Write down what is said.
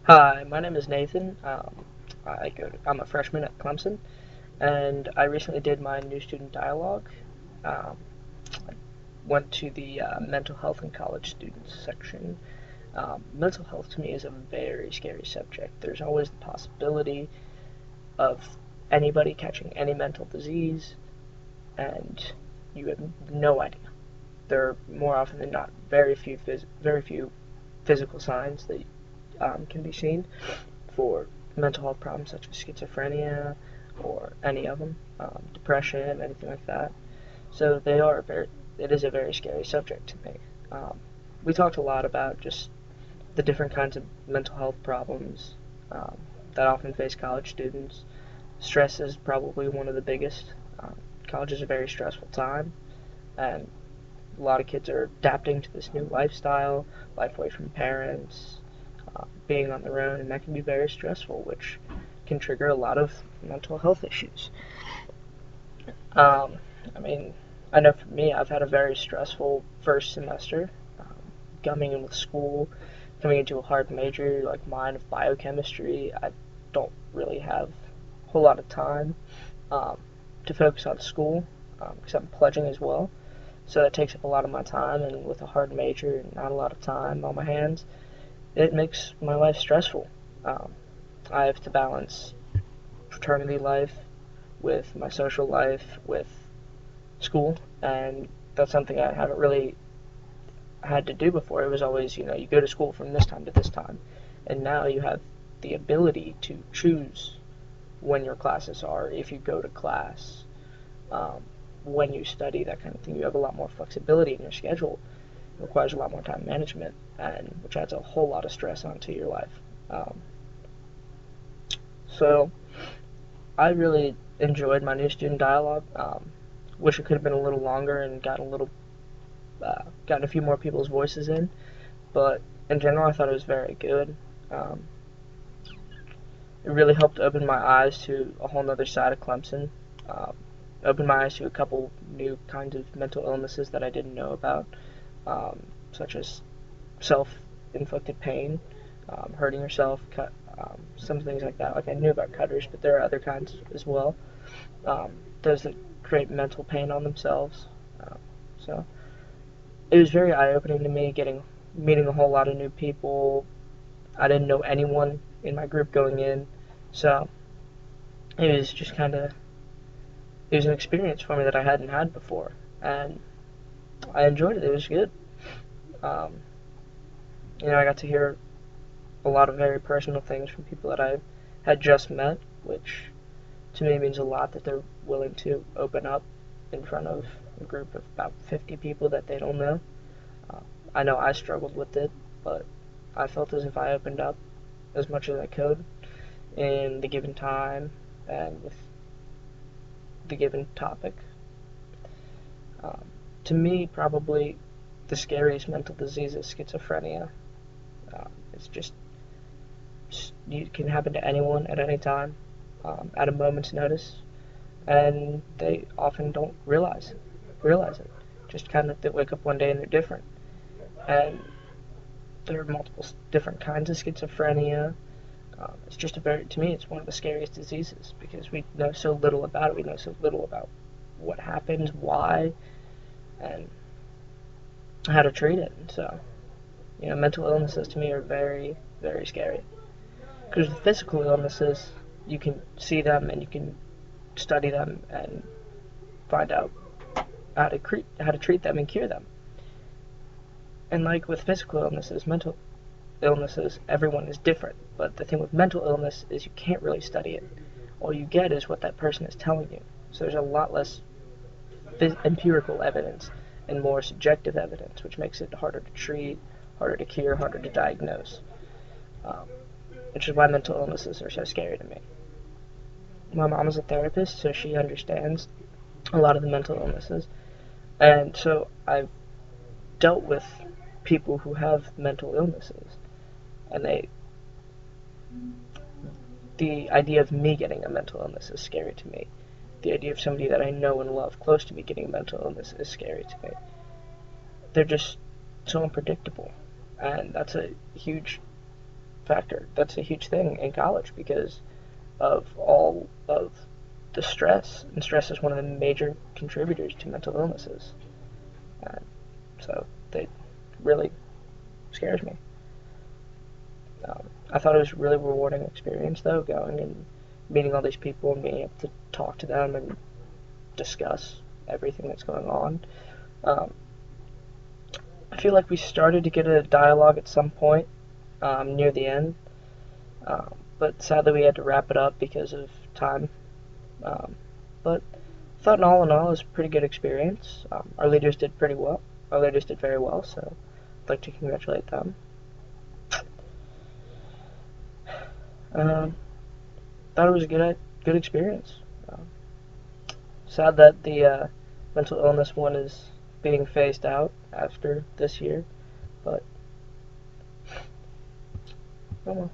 Hi, my name is Nathan. I'm a freshman at Clemson, and I recently did my new student dialogue. Um, I went to the mental health and college students section. Mental health to me is a very scary subject. There's always the possibility of anybody catching any mental disease, and you have no idea. There are more often than not very few physical signs that can be seen for mental health problems such as schizophrenia or any of them, depression, anything like that. So it is a very scary subject to me. Um, we talked a lot about just the different kinds of mental health problems um, that often face college students. Stress is probably one of the biggest. Um, College is a very stressful time, and a lot of kids are adapting to this new lifestyle, life away from parents, being on their own, and that can be very stressful, which can trigger a lot of mental health issues. Um, I mean, I know for me, I've had a very stressful first semester, coming in with school, coming into a hard major like mine of biochemistry. I don't really have a whole lot of time um, to focus on school because I'm pledging as well. So that takes up a lot of my time, and with a hard major and not a lot of time on my hands, it makes my life stressful. Um, I have to balance fraternity life with my social life with school, and that's something I haven't really had to do before. It was always, you go to school from this time to this time, and now you have the ability to choose when your classes are, if you go to class, um, when you study, that kind of thing. You have a lot more flexibility in your schedule. It requires a lot more time management, and which adds a whole lot of stress onto your life. Um, so I really enjoyed my new student dialogue. Wish it could have been a little longer and gotten a few more people's voices in, but in general, I thought it was very good. Um, it really helped open my eyes to a whole other side of Clemson. Um, Opened my eyes to a couple new kinds of mental illnesses that I didn't know about, such as self-inflicted pain, hurting yourself, some things like that. Like I knew about cutters, but there are other kinds as well. Those that create mental pain on themselves. So it was very eye-opening to me, getting meeting a whole lot of new people. I didn't know anyone in my group going in, so it was just kind of it was an experience for me that I hadn't had before, and I enjoyed it. It was good. Um, I got to hear a lot of very personal things from people that I had just met, which to me means a lot that they're willing to open up in front of a group of about 50 people that they don't know. Uh, I know I struggled with it, but I felt as if I opened up as much as I could in the given time and with the given topic. Um, to me, probably the scariest mental disease is schizophrenia. It's just it can happen to anyone at any time, at a moment's notice, and they often don't realize it. Just kind of they wake up one day and they're different. And there are multiple different kinds of schizophrenia. It's just to me, it's one of the scariest diseases because we know so little about it. We know so little about what happens, why, and how to treat it. And so, mental illnesses to me are very, very scary. Because with physical illnesses, you can see them and you can study them and find out how to treat them and cure them. And like with physical illnesses, mental illnesses, everyone is different. But the thing with mental illness is you can't really study it. All you get is what that person is telling you. So there's a lot less empirical evidence and more subjective evidence, which makes it harder to treat, harder to cure, harder to diagnose. Um, which is why mental illnesses are so scary to me. My mom is a therapist, so she understands a lot of the mental illnesses. And so I've dealt with people who have mental illnesses, and the idea of me getting a mental illness is scary to me. The idea of somebody that I know and love close to me getting a mental illness is scary to me. They're just so unpredictable, and that's a huge factor. That's a huge thing in college because of all of the stress, and stress is one of the major contributors to mental illnesses. Uh, so it really scares me. I thought it was a really rewarding experience, though, going and meeting all these people and being able to talk to them and discuss everything that's going on. Um, I feel like we started to get a dialogue at some point near the end, but sadly we had to wrap it up because of time. But I thought in all, it was a pretty good experience. Our leaders did pretty well. Our leaders did very well, so I'd like to congratulate them. Um, Thought it was a good experience. Um, Sad that the mental illness one is being phased out after this year, but oh well.